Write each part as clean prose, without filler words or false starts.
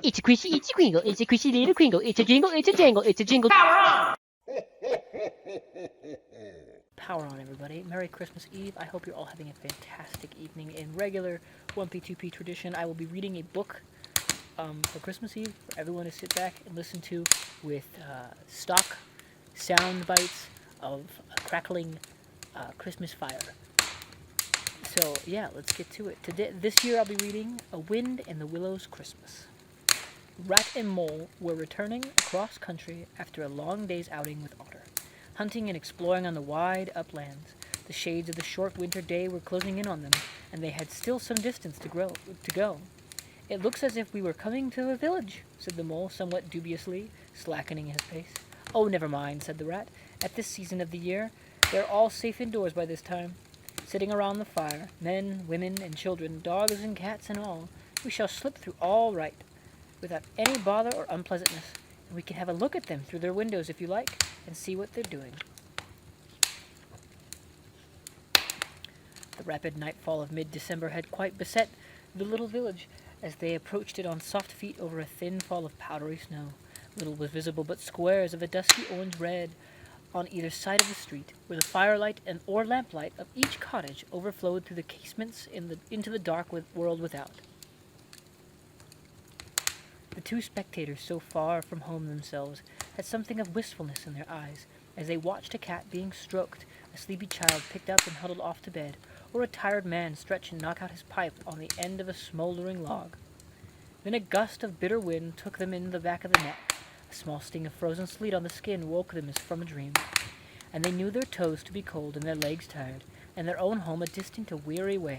It's a Chrissy, it's a Kringle, it's a Chrissy little Kringle, it's a jingle, it's a jangle, it's a jingle. Power on, everybody. Merry Christmas Eve. I hope you're all having a fantastic evening. In regular 1P2P tradition, I will be reading a book for Christmas Eve for everyone to sit back and listen to with stock sound bites of a crackling Christmas fire. So, yeah, let's get to it. This year I'll be reading A Wind in the Willows Christmas. Rat and Mole were returning across country after a long day's outing with Otter, hunting and exploring on the wide uplands. The shades of the short winter day were closing in on them, and they had still some distance to go. It looks as if we were coming to a village, said the Mole somewhat dubiously, slackening his pace. Oh, never mind, said the Rat. At this season of the year, they're all safe indoors by this time, sitting around the fire, men, women, and children, dogs and cats and all. We shall slip through all right, without any bother or unpleasantness, and we can have a look at them through their windows if you like, and see what they're doing. The rapid nightfall of mid-December had quite beset the little village as they approached it on soft feet over a thin fall of powdery snow. Little was visible but squares of a dusky orange-red on either side of the street, where the firelight or lamplight of each cottage overflowed through the casements into the dark world without. The two spectators, so far from home themselves, had something of wistfulness in their eyes as they watched a cat being stroked, a sleepy child picked up and huddled off to bed, or a tired man stretch and knock out his pipe on the end of a smoldering log. Then a gust of bitter wind took them in the back of the neck. A small sting of frozen sleet on the skin woke them as from a dream, and they knew their toes to be cold and their legs tired, and their own home a distant, a weary way.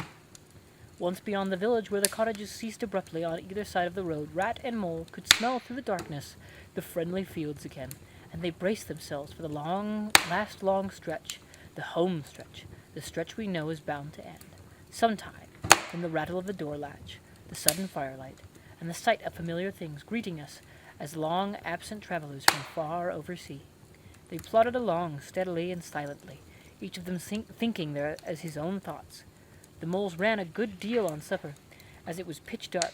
Once beyond the village, where the cottages ceased abruptly on either side of the road, Rat and Mole could smell through the darkness the friendly fields again, and they braced themselves for the last long stretch, the home stretch, the stretch we know is bound to end. Sometime, from the rattle of the door latch, the sudden firelight, and the sight of familiar things greeting us as long-absent travelers from far oversea, they plodded along steadily and silently, each of them thinking there as his own thoughts. The moles ran a good deal on supper, as it was pitch dark.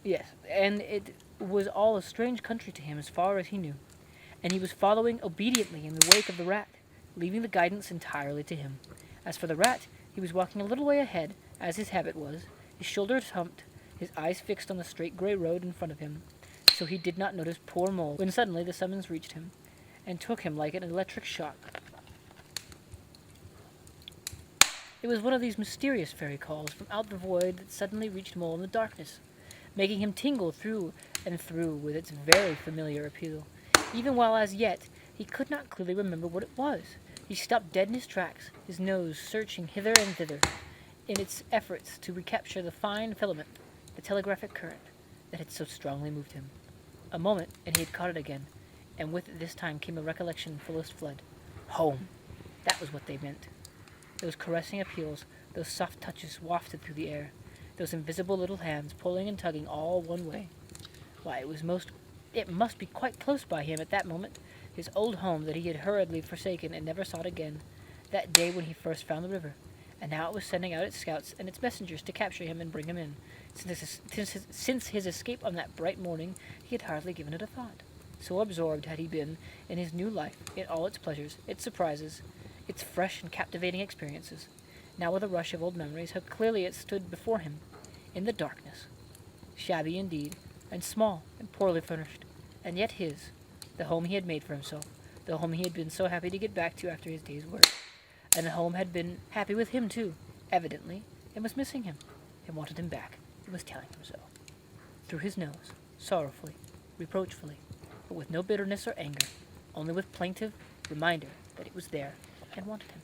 Yes, and it was all a strange country to him as far as he knew, and he was following obediently in the wake of the Rat, leaving the guidance entirely to him. As for the Rat, he was walking a little way ahead, as his habit was, his shoulders humped, his eyes fixed on the straight gray road in front of him, so he did not notice poor Mole when suddenly the summons reached him, and took him like an electric shock. It was one of these mysterious fairy calls from out the void that suddenly reached Mole in the darkness, making him tingle through and through with its very familiar appeal, even while as yet he could not clearly remember what it was. He stopped dead in his tracks, his nose searching hither and thither in its efforts to recapture the fine filament, the telegraphic current, that had so strongly moved him. A moment, and he had caught it again, and with it this time came a recollection fullest flood. Home! That was what they meant. Those caressing appeals, those soft touches wafted through the air, those invisible little hands pulling and tugging all one way. Why, it must be quite close by him at that moment, his old home that he had hurriedly forsaken and never sought again, that day when he first found the river, and now it was sending out its scouts and its messengers to capture him and bring him in. Since his escape on that bright morning, he had hardly given it a thought. So absorbed had he been in his new life, in all its pleasures, its surprises, its fresh and captivating experiences. Now with a rush of old memories, how clearly it stood before him, in the darkness, shabby indeed, and small and poorly furnished, and yet his, the home he had made for himself, the home he had been so happy to get back to after his day's work. And the home had been happy with him too. Evidently, it was missing him, and wanted him back. It was telling him so. Through his nose, sorrowfully, reproachfully, but with no bitterness or anger, only with plaintive reminder that it was there and wanted him.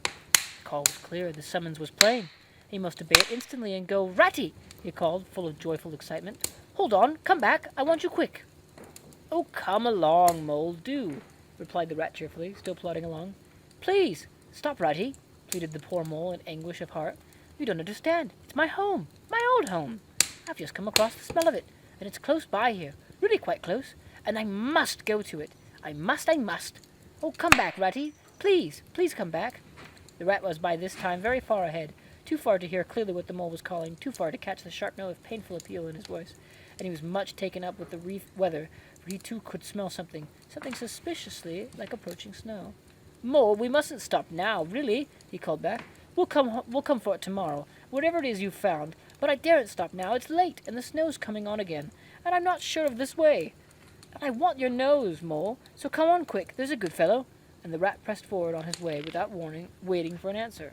The call was clear, the summons was plain. He must obey it instantly and go, "Ratty!" he called, full of joyful excitement. "Hold on, come back, I want you quick." "Oh, come along, Mole, do," replied the Rat cheerfully, still plodding along. "Please, stop, Ratty," pleaded the poor Mole in anguish of heart. "You don't understand. It's my home, my old home. I've just come across the smell of it, and it's close by here, really quite close, and I must go to it. I must. Oh, come back, Ratty. Please come back." The Rat was by this time very far ahead, too far to hear clearly what the mole was calling, too far to catch the sharp note of painful appeal in his voice. And he was much taken up with the weather, for he too could smell something suspiciously like approaching snow. "Mole, we mustn't stop now, really," he called back. We'll come for it tomorrow, whatever it is you've found. But I daren't stop now. It's late, and the snow's coming on again, and I'm not sure of this way. And I want your nose, Mole, so come on quick, there's a good fellow." And the rat pressed forward on his way without waiting for an answer.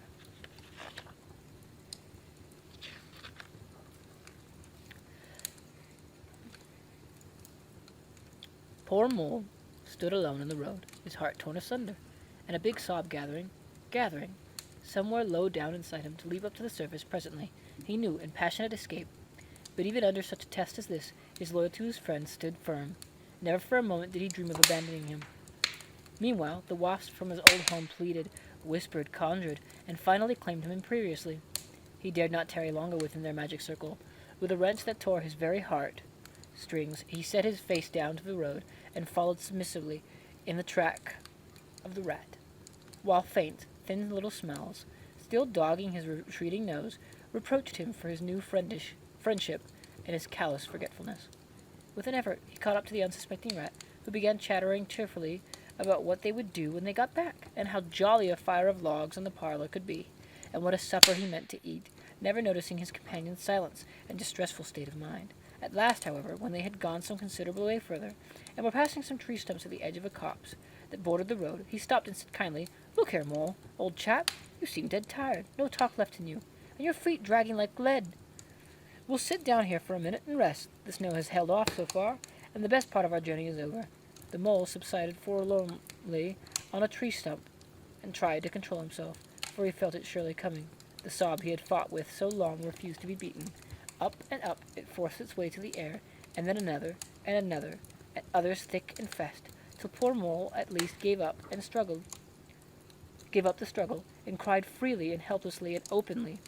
Poor Mole stood alone in the road, his heart torn asunder, and a big sob gathering, somewhere low down inside him to leap up to the surface presently, he knew, in passionate escape. But even under such a test as this, his loyalty to his friend stood firm. Never for a moment did he dream of abandoning him. Meanwhile, the wasps from his old home pleaded, whispered, conjured, and finally claimed him imperiously. He dared not tarry longer within their magic circle. With a wrench that tore his very heart strings, he set his face down to the road and followed submissively in the track of the rat, while faint, thin little smells, still dogging his retreating nose, reproached him for his new friendship and his callous forgetfulness. With an effort, he caught up to the unsuspecting rat, who began chattering cheerfully about what they would do when they got back, and how jolly a fire of logs in the parlor could be, and what a supper he meant to eat, never noticing his companion's silence and distressful state of mind. At last, however, when they had gone some considerable way further, and were passing some tree stumps at the edge of a copse that bordered the road, he stopped and said kindly, "Look here, Mole, old chap, you seem dead tired, no talk left in you, and your feet dragging like lead. We'll sit down here for a minute and rest. The snow has held off so far, and the best part of our journey is over." The mole subsided forlornly on a tree stump and tried to control himself, for he felt it surely coming. The sob he had fought with so long refused to be beaten. Up and up it forced its way to the air, and then another, and others thick and fast, till poor Mole at least gave up the struggle, and cried freely and helplessly and openly,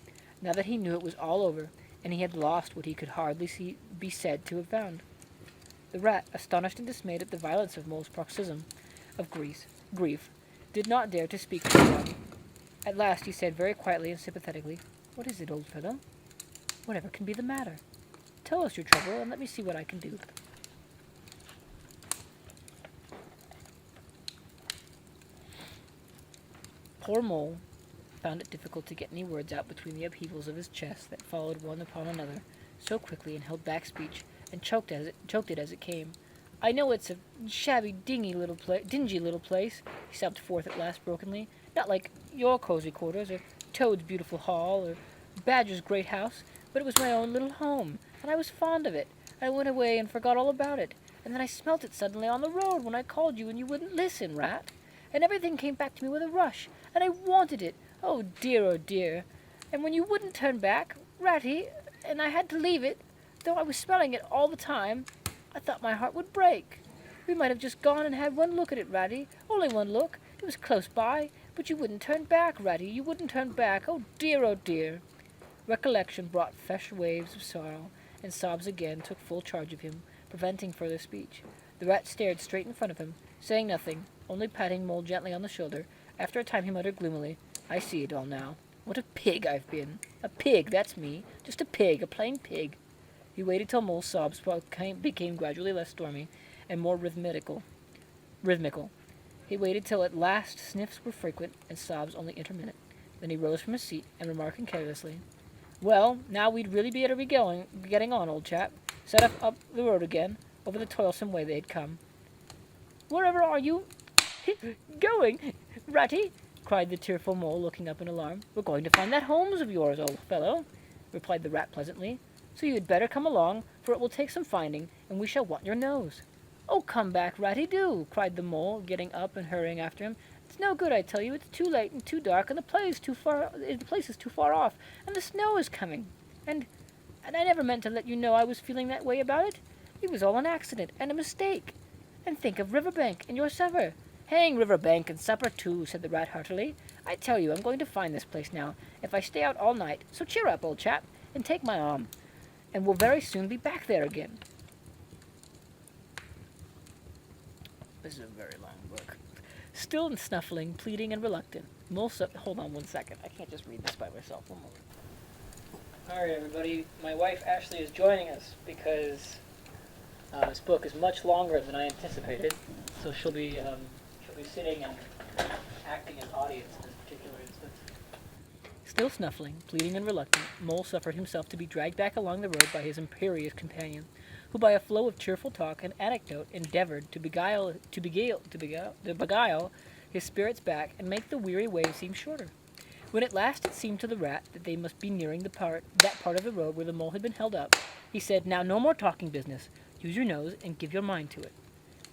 now that he knew it was all over, and he had lost what he could hardly be said to have found. The rat, astonished and dismayed at the violence of Mole's paroxysm of grief, did not dare to speak to him. At last he said very quietly and sympathetically, "What is it, old fellow? Whatever can be the matter? Tell us your trouble, and let me see what I can do." Poor Mole found it difficult to get any words out between the upheavals of his chest that followed one upon another so quickly and held back speech, and choked it as it came. "I know it's a shabby, dingy little place," he sobbed forth at last brokenly. "Not like your cozy quarters, or Toad's beautiful hall, or Badger's great house, but it was my own little home, and I was fond of it. I went away and forgot all about it, and then I smelt it suddenly on the road when I called you and you wouldn't listen, Rat. And everything came back to me with a rush, and I wanted it. Oh dear. And when you wouldn't turn back, Ratty, and I had to leave it, though I was smelling it all the time, I thought my heart would break. We might have just gone and had one look at it, Ratty, only one look. It was close by, but you wouldn't turn back, Ratty, you wouldn't turn back. Oh dear. Recollection brought fresh waves of sorrow, and sobs again took full charge of him, preventing further speech. The rat stared straight in front of him, saying nothing, only patting Mole gently on the shoulder. After a time he muttered gloomily, "I see it all now. What a pig I've been. A pig, that's me. Just a pig, a plain pig." He waited till Mole's sobs became gradually less stormy and more rhythmical. He waited till at last sniffs were frequent and sobs only intermittent. Then he rose from his seat and, remarking carelessly, "Well, now we'd really better be getting on, old chap." Set up the road again, over the toilsome way they had come. "Wherever are you going, Ratty?" cried the tearful Mole, looking up in alarm. "We're going to find that Holmes of yours, old fellow," replied the rat pleasantly. "So you had better come along, for it will take some finding, and we shall want your nose." "Oh, come back, Ratty, do!" cried the Mole, getting up and hurrying after him. "It's no good, I tell you. It's too late and too dark, and the place is too far off, and the snow is coming. And I never meant to let you know I was feeling that way about it. It was all an accident and a mistake. And think of Riverbank and your supper." "Hang Riverbank and supper too," said the rat heartily. "I tell you, I'm going to find this place now, if I stay out all night. So cheer up, old chap, and take my arm, and we'll very soon be back there again." This is a very long book. Still and snuffling, pleading and reluctant, hold on one second. I can't just read this by myself. One moment. Alright, everybody. My wife Ashley is joining us because this book is much longer than I anticipated. So she'll be sitting and acting as audience in this particular instance. Still snuffling, pleading and reluctant, Mole suffered himself to be dragged back along the road by his imperious companion, who by a flow of cheerful talk and anecdote endeavored to beguile his spirits back and make the weary way seem shorter. When at last it seemed to the rat that they must be nearing that part of the road where the mole had been held up, he said, "Now no more talking business. Use your nose and give your mind to it."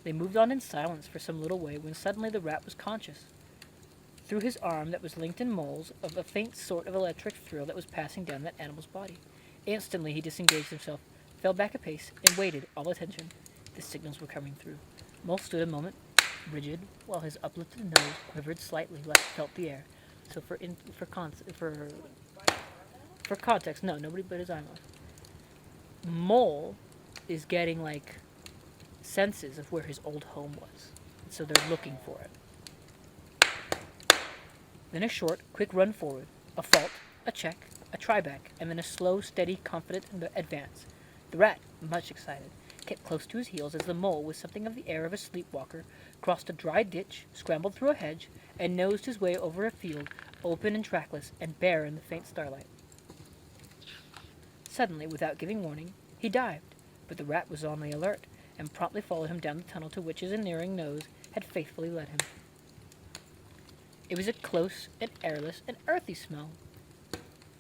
They moved on in silence for some little way when suddenly the rat was conscious, through his arm that was linked in Mole's, of a faint sort of electric thrill that was passing down that animal's body. Instantly he disengaged himself, fell back a pace, and waited, all attention. The signals were coming through. Mole stood a moment, rigid, while his uplifted nose quivered slightly like it felt the air. So for context, no, nobody but his eye off. Mole is getting like senses of where his old home was, so they're looking for it. Then a short, quick run forward, a fault, a check, a try back, and then a slow, steady, confident advance. The rat, much excited, kept close to his heels as the mole, with something of the air of a sleepwalker, crossed a dry ditch, scrambled through a hedge, and nosed his way over a field, open and trackless, and bare in the faint starlight. Suddenly, without giving warning, he dived, but the rat was on the alert, and promptly followed him down the tunnel to which his unerring nose had faithfully led him. It was a close and airless and earthy smell,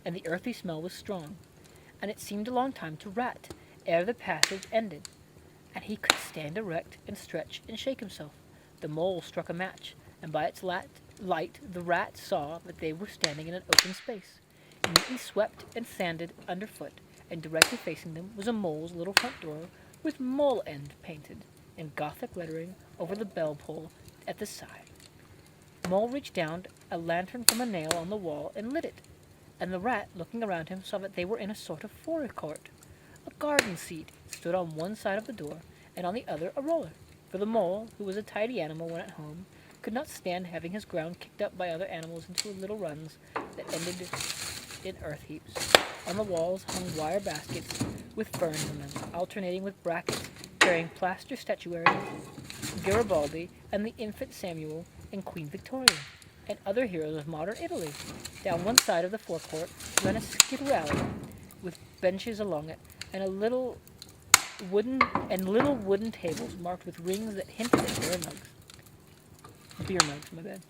and the earthy smell was strong, and it seemed a long time to Rat ere the passage ended, and he could stand erect and stretch and shake himself. The mole struck a match, and by its light the rat saw that they were standing in an open space, neatly swept and sanded underfoot, and directly facing them was a mole's little front door with Mole End painted in Gothic lettering over the bell pull at the side. Mole reached down a lantern from a nail on the wall and lit it, and the rat, looking around him, saw that they were in a sort of forecourt. A garden seat stood on one side of the door, and on the other a roller, for the mole, who was a tidy animal when at home, could not stand having his ground kicked up by other animals into little runs that ended in earth heaps. On the walls hung wire baskets with ferns in them, alternating with brackets carrying plaster statuary, Garibaldi, and the infant Samuel, and Queen Victoria, and other heroes of modern Italy. Down one side of the forecourt ran a skittle alley, with benches along it, and little wooden tables marked with rings that hinted at beer mugs, my bad.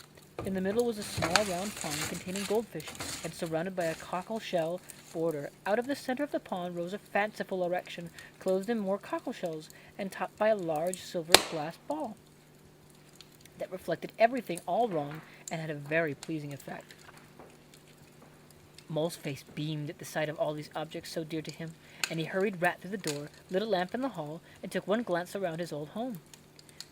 In the middle was a small round pond containing goldfish, and surrounded by a cockle shell border. Out of the center of the pond rose a fanciful erection, clothed in more cockle shells, and topped by a large silver glass ball that reflected everything all wrong and had a very pleasing effect. Mole's face beamed at the sight of all these objects so dear to him, and he hurried Rat through the door, lit a lamp in the hall, and took one glance around his old home.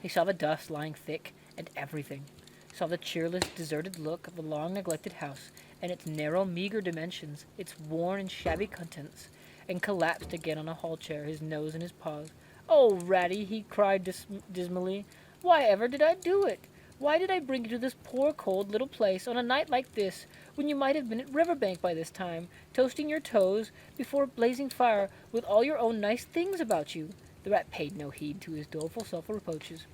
He saw the dust lying thick and everything, saw the cheerless, deserted look of the long-neglected house, and its narrow, meager dimensions, its worn and shabby contents, and collapsed again on a hall chair, his nose in his paws. "Oh, Ratty," he cried dismally, "why ever did I do it? Why did I bring you to this poor, cold little place on a night like this, when you might have been at Riverbank by this time, toasting your toes before a blazing fire with all your own nice things about you?" The rat paid no heed to his doleful self-reproaches.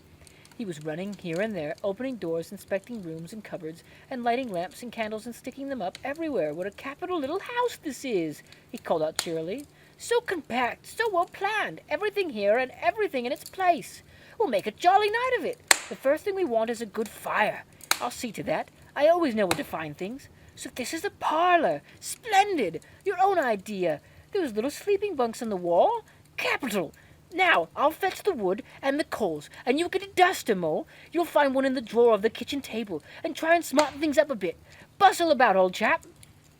He was running here and there, opening doors, inspecting rooms and cupboards, and lighting lamps and candles and sticking them up everywhere. "What a capital little house this is!" he called out cheerily. "So compact, so well planned, everything here and everything in its place. We'll make a jolly night of it. The first thing we want is a good fire. I'll see to that. I always know where to find things. So this is the parlor. Splendid! Your own idea. Those little sleeping bunks on the wall. Capital! Now, I'll fetch the wood and the coals, and you get a duster, Mole. You'll find one in the drawer of the kitchen table, and try and smarten things up a bit. Bustle about, old chap."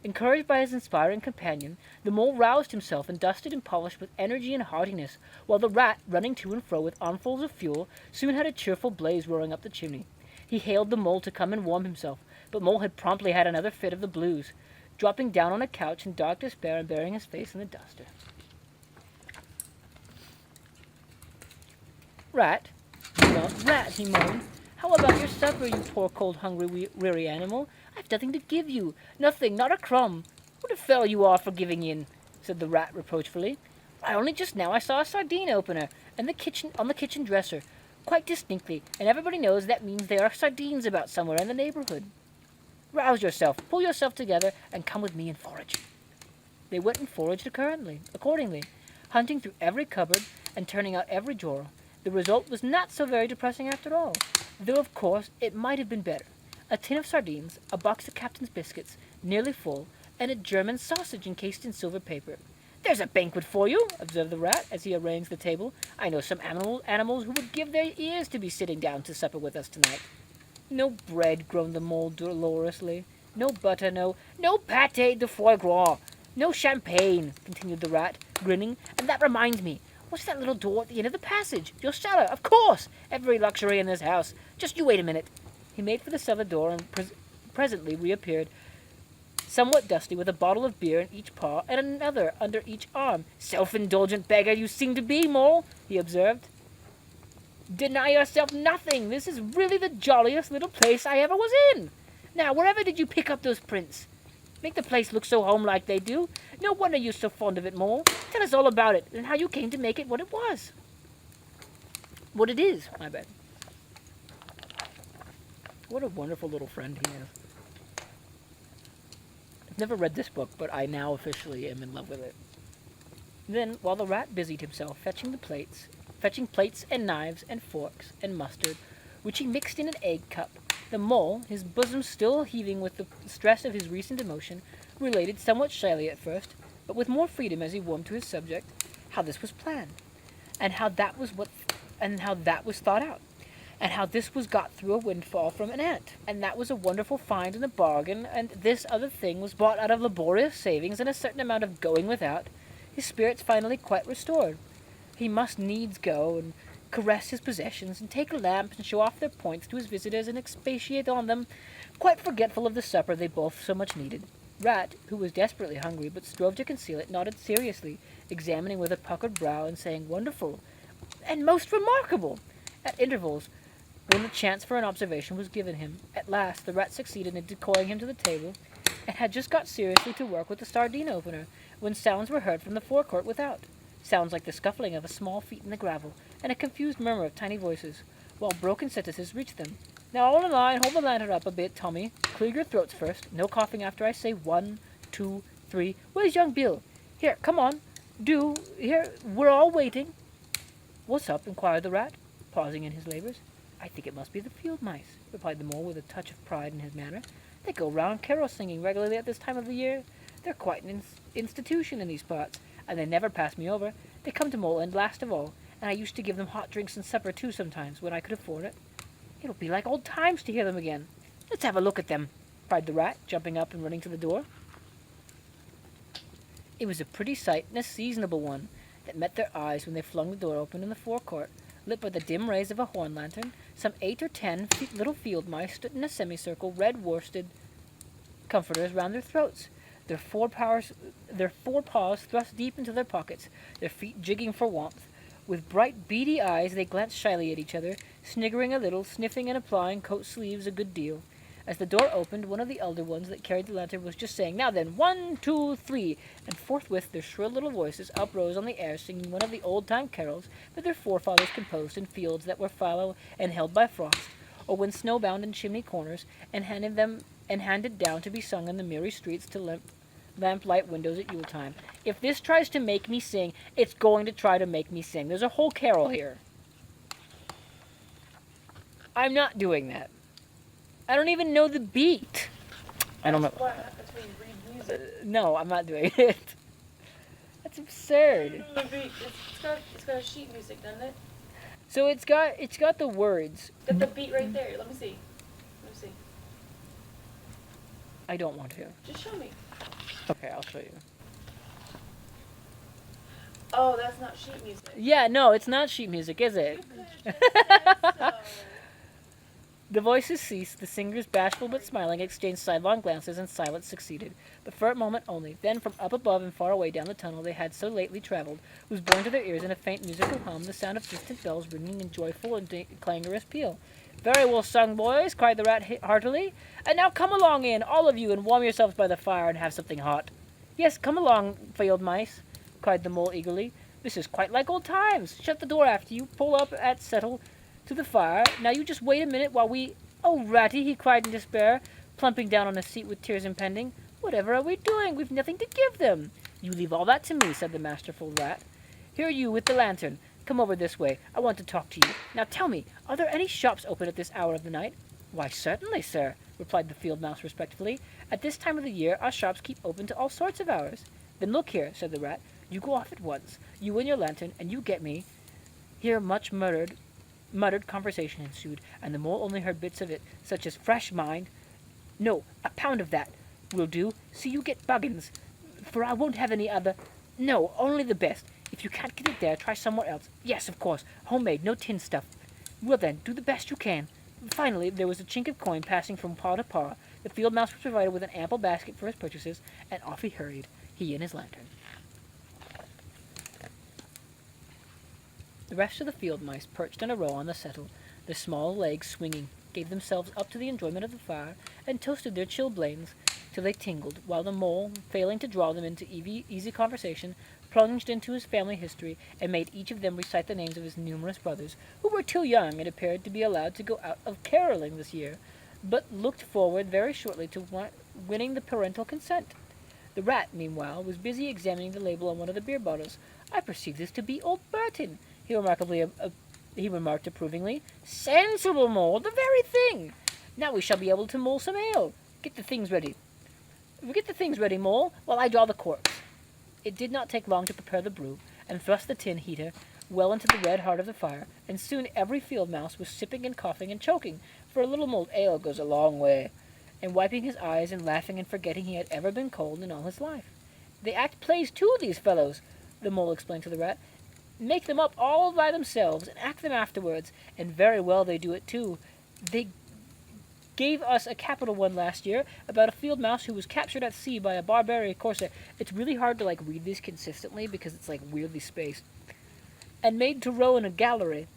Encouraged by his inspiring companion, the mole roused himself and dusted and polished with energy and heartiness, while the rat, running to and fro with armfuls of fuel, soon had a cheerful blaze roaring up the chimney. He hailed the mole to come and warm himself, but Mole had promptly had another fit of the blues, dropping down on a couch in dark despair and burying his face in the duster. "Rat, he moaned, How about your supper, you poor, cold, hungry, weary animal? I've nothing to give you. Nothing, not a crumb. What a fellow you are for giving in, said the rat reproachfully. Why, only just now I saw a sardine opener on the kitchen dresser, quite distinctly, and everybody knows that means there are sardines about somewhere in the neighborhood. Rouse yourself, pull yourself together, and come with me and forage. They went and foraged accordingly, hunting through every cupboard and turning out every drawer. The result was not so very depressing after all, though of course it might have been better. A tin of sardines, a box of Captain's biscuits, nearly full, and a German sausage encased in silver paper. There's a banquet for you, observed the rat as he arranged the table. I know some animals who would give their ears to be sitting down to supper with us tonight. No bread, groaned the mole dolorously. No butter, no pâté de foie gras. No champagne, continued the rat, grinning. And that reminds me, what's that little door at the end of the passage? Your cellar, of course! Every luxury in this house. Just you wait a minute. He made for the cellar door and presently reappeared, somewhat dusty, with a bottle of beer in each paw and another under each arm. Self-indulgent beggar you seem to be, Mole, he observed. Deny yourself nothing. This is really the jolliest little place I ever was in. Now, wherever did you pick up those prints? Make the place look so home-like they do. No wonder you're so fond of it, Mole. Tell us all about it and how you came to make it what it was. What it is, my bad. What a wonderful little friend he is. I've never read this book, but I now officially am in love with it. Then, while the rat busied himself fetching plates and knives and forks and mustard, which he mixed in an egg cup, the mole, his bosom still heaving with the stress of his recent emotion, related somewhat shyly at first, but with more freedom as he warmed to his subject, how this was planned, and how that was thought out, and how this was got through a windfall from an ant, and that was a wonderful find in the bargain, and this other thing was bought out of laborious savings and a certain amount of going without. His spirits finally quite restored. He must needs go and caress his possessions and take a lamp and show off their points to his visitors and expatiate on them, quite forgetful of the supper they both so much needed. Rat, who was desperately hungry but strove to conceal it, nodded seriously, examining with a puckered brow and saying, "Wonderful and most remarkable," at intervals, when the chance for an observation was given him. At last the rat succeeded in decoying him to the table, and had just got seriously to work with the sardine opener, when sounds were heard from the forecourt without. Sounds like the scuffling of a small feet in the gravel, and a confused murmur of tiny voices, while broken sentences reached them. "Now all in line, hold the lantern up a bit, Tommy. Clear your throats first. No coughing after I say 1, 2, 3. Where's young Bill? Here, come on. Do. Here, we're all waiting." "What's up?" inquired the rat, pausing in his labors. "I think it must be the field mice," replied the mole with a touch of pride in his manner. "They go round carol singing regularly at this time of the year. They're quite an institution in these parts, and they never pass me over. They come to Mole End last of all, and I used to give them hot drinks and supper too sometimes, when I could afford it. It'll be like old times to hear them again. Let's have a look at them," cried the rat, jumping up and running to the door. It was a pretty sight, and a seasonable one, that met their eyes when they flung the door open in the forecourt. Lit by the dim rays of a horn lantern, some 8 or 10 little field mice stood in a semicircle, red worsted comforters round their throats, their four paws thrust deep into their pockets, their feet jigging for warmth. With bright, beady eyes they glanced shyly at each other, sniggering a little, sniffing and applying coat sleeves a good deal. As the door opened, one of the elder ones that carried the lantern was just saying, "Now then, 1, 2, 3, and forthwith their shrill little voices uprose on the air, singing one of the old-time carols that their forefathers composed in fields that were fallow and held by frost, or when snowbound in chimney corners, and handed down to be sung in the merry streets to lamplight windows at Yule time. If this tries to make me sing, it's going to try to make me sing. There's a whole carol here. I'm not doing that. I don't even know the beat. I don't know. That's why you read music. No, I'm not doing it. That's absurd. It's got a sheet music, doesn't it? So it's got the words. Got the beat right there. Let me see. I don't want to. Just show me. Okay, I'll show you. Oh, that's not sheet music. Yeah, no, it's not sheet music, is it? You could have just said so. The voices ceased, the singers, bashful but smiling, exchanged sidelong glances, and silence succeeded. But for a moment only. Then, from up above and far away down the tunnel they had so lately travelled, was borne to their ears in a faint musical hum the sound of distant bells ringing in joyful and clangorous peal. Very well sung, boys, cried the rat heartily. And now come along in, all of you, and warm yourselves by the fire and have something hot. Yes, come along, field mice, cried the mole eagerly. This is quite like old times. Shut the door after you, pull up at settle to the fire. Now you just wait a minute while we... Oh, Ratty, he cried in despair, plumping down on a seat with tears impending. Whatever are we doing? We've nothing to give them. You leave all that to me, said the masterful rat. Here you with the lantern. Come over this way. I want to talk to you. Now tell me, are there any shops open at this hour of the night? Why, certainly, sir, replied the field mouse respectfully. At this time of the year, our shops keep open to all sorts of hours. Then look here, said the rat. You go off at once, you and your lantern, and you get me. Here much muttered conversation ensued, and the mole only heard bits of it, such as fresh mind. No, a pound of that will do. See you get Buggins, for I won't have any other. No, only the best. If you can't get it there, try somewhere else. Yes, of course, homemade, no tin stuff. Well then, do the best you can. Finally, there was a chink of coin passing from paw to paw. The field mouse was provided with an ample basket for his purchases, and off he hurried, he and his lantern. The rest of the field mice perched in a row on the settle, their small legs swinging, gave themselves up to the enjoyment of the fire, and toasted their chilblains till they tingled, while the mole, failing to draw them into easy conversation, plunged into his family history, and made each of them recite the names of his numerous brothers, who were too young, it appeared, to be allowed to go out of caroling this year, but looked forward very shortly to winning the parental consent. The rat, meanwhile, was busy examining the label on one of the beer bottles. I perceive this to be old Burton, he remarked approvingly. Sensible, Mole, the very thing. Now we shall be able to mull some ale. Get the things ready, Mole, while I draw the corks. It did not take long to prepare the brew, and thrust the tin heater well into the red heart of the fire, and soon every field mouse was sipping and coughing and choking, for a little mulled ale goes a long way, and wiping his eyes and laughing and forgetting he had ever been cold in all his life. They act plays too, these fellows, the mole explained to the rat. Make them up all by themselves, and act them afterwards, and very well they do it too. They gave us a capital one last year about a field mouse who was captured at sea by a barbarian corsair. It's really hard to read these consistently because it's weirdly spaced. And made to row in a gallery.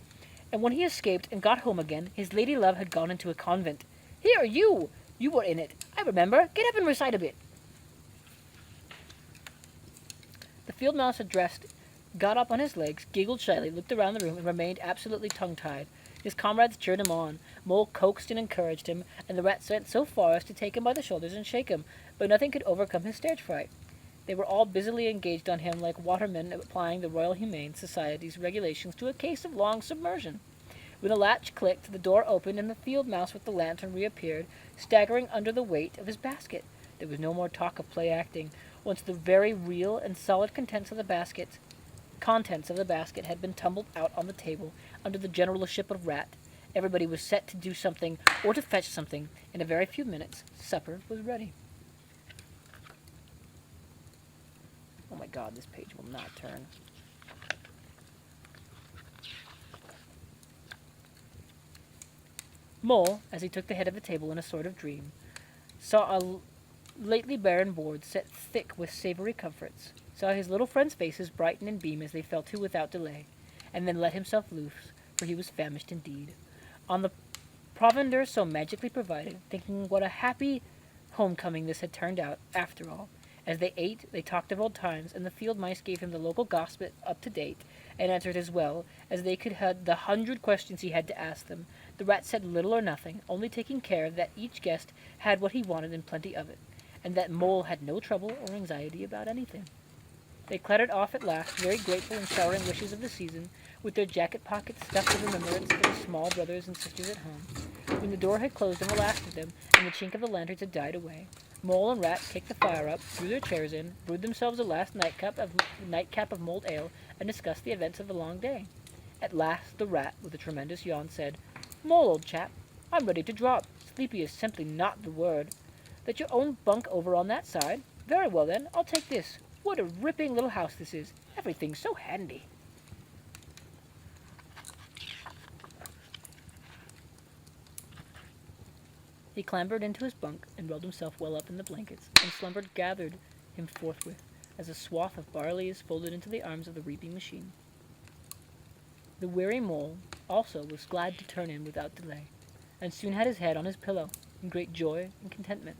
And when he escaped and got home again, his lady love had gone into a convent. Here, you were in it. I remember. Get up and recite a bit. The field mouse addressed got up on his legs, giggled shyly, looked around the room, and remained absolutely tongue-tied. His comrades cheered him on. Mole coaxed and encouraged him, and the rat went so far as to take him by the shoulders and shake him, but nothing could overcome his stage fright. They were all busily engaged on him like watermen applying the Royal Humane Society's regulations to a case of long submersion. When the latch clicked, the door opened, and the field mouse with the lantern reappeared, staggering under the weight of his basket. There was no more talk of play-acting. Once the very real and solid contents of the basket had been tumbled out on the table under the generalship of Rat. Everybody was set to do something or to fetch something. In a very few minutes, supper was ready. Oh my god, this page will not turn. Mole, as he took the head of the table in a sort of dream, saw a lately barren board set thick with savory comforts, saw his little friends' faces brighten and beam as they fell to without delay, and then let himself loose, for he was famished indeed. On the provender so magically provided, thinking what a happy homecoming this had turned out, after all. As they ate, they talked of old times, and the field mice gave him the local gossip up to date, and answered as well as they could the 100 questions he had to ask them. The rat said little or nothing, only taking care that each guest had what he wanted and plenty of it, and that Mole had no trouble or anxiety about anything. They clattered off at last, very grateful and showering wishes of the season, with their jacket pockets stuffed with remembrance of their small brothers and sisters at home. When the door had closed on the last of them, and the chink of the lanterns had died away, Mole and Rat kicked the fire up, drew their chairs in, brewed themselves a last nightcap of mulled ale, and discussed the events of the long day. At last the Rat, with a tremendous yawn, said, Mole, old chap, I'm ready to drop. Sleepy is simply not the word. That your own bunk over on that side? Very well, then, I'll take this. What a ripping little house this is. Everything's so handy. He clambered into his bunk and rolled himself well up in the blankets, and slumber gathered him forthwith, as a swath of barley is folded into the arms of the reaping machine. The weary mole, also, was glad to turn in without delay. and soon had his head on his pillow in great joy and contentment.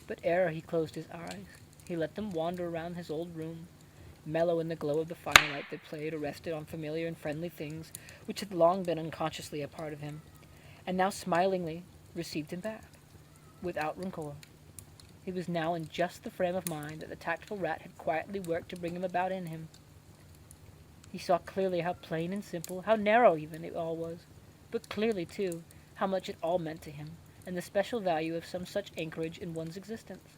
But ere he closed his eyes, he let them wander around his old room, mellow in the glow of the firelight that played or rested on familiar and friendly things which had long been unconsciously a part of him, and now smilingly received him back, without rancor. He was now in just the frame of mind that the tactful rat had quietly worked to bring him about in him. He saw clearly how plain and simple, how narrow even, it all was, but clearly, too, how much it all meant to him, and the special value of some such anchorage in one's existence.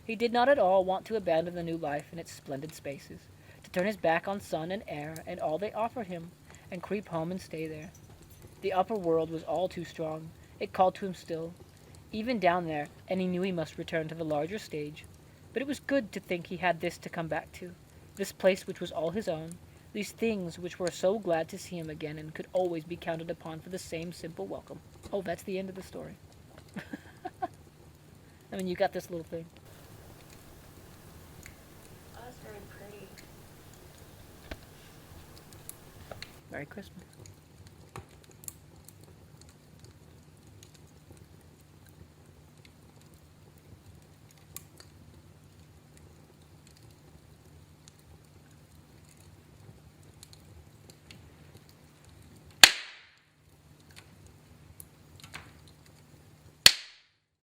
He did not at all want to abandon the new life and its splendid spaces, to turn his back on sun and air and all they offered him, and creep home and stay there. The upper world was all too strong. It called to him still, even down there, and he knew he must return to the larger stage. But it was good to think he had this to come back to, this place which was all his own, these things which were so glad to see him again and could always be counted upon for the same simple welcome. Oh, that's the end of the story. I mean, you got this little thing. Oh, that's very pretty. Merry Christmas.